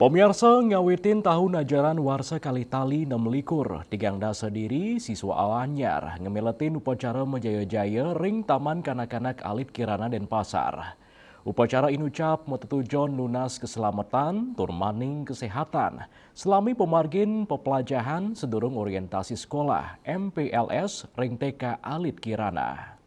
Pemirsa ngawitin tahun ajaran warsa kali tali 6 di Gang Dasa Diri, siswa Awanyar ngemeletin upacara menjaya-jaya ring Taman Kanak-Kanak Alit Kirana Denpasar. Upacara inucap metutujon lunas keselamatan, turmaning kesehatan, selami pemargin pepelajahan sedurung orientasi sekolah MPLS ring TK Alit Kirana.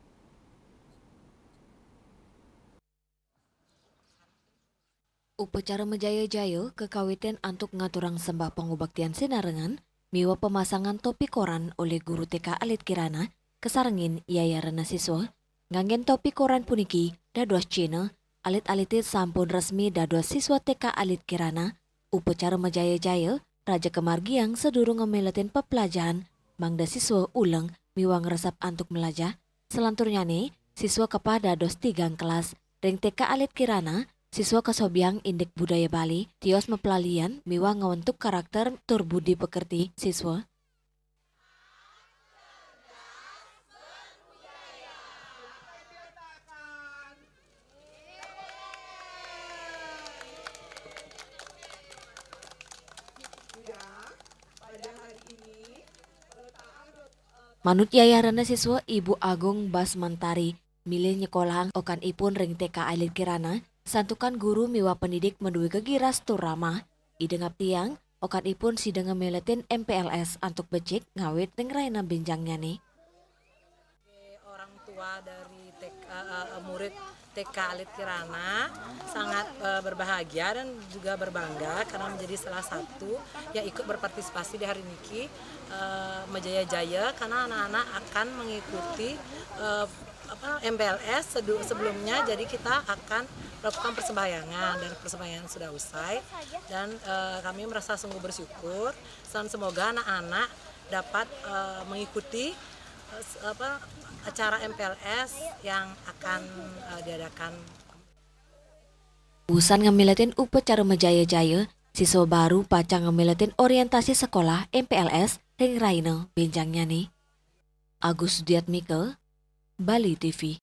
Upacara menjaya-jaya kekawitan antuk ngaturang sembah pengubaktian sinarengan, miwa pemasangan topi koran oleh guru TK Alit Kirana, kesarengin yayarana siswa, nganggen topi koran puniki, daduas Cina, alit-alitit sampun resmi daduas siswa TK Alit Kirana, upacara menjaya-jaya, Raja Kemargiang sedurung ngemeletin pepelajaran, mangda siswa ulang miwa ngeresap antuk melajah, selanturnya nih, siswa kepada dos 3 kelas, ring TK Alit Kirana, siswa Kasobiang Indek Budaya Bali, tios mempelalian miwa ngawentuk karakter tur budi pekerti siswa. Manut yayarana siswa Ibu Agung Basmantari, milih nyekolah okan ipun ring TK Alit Kirana, santukan guru miwa pendidik menduwi kegiras tur ramah. Idengap tiang, okan ipun sidang ngemeletin MPLS antuk becik ngawit ring raina benjangnya nih. Orang tua dari murid TK Alit Kirana sangat berbahagia dan juga berbangga karena menjadi salah satu yang ikut berpartisipasi di hari niki menjaya-jaya karena anak-anak akan mengikuti MPLS sebelumnya, jadi kita akan melakukan persembahyangan dan persembahyangan sudah usai dan kami merasa sungguh bersyukur dan semoga anak-anak dapat mengikuti acara MPLS yang akan diadakan. Usan ngemeletin upacara menjaya-jaya, siswa baru pacang ngemeletin orientasi sekolah MPLS ring raina benjangnya nih. Agus Diatmike, Bali TV.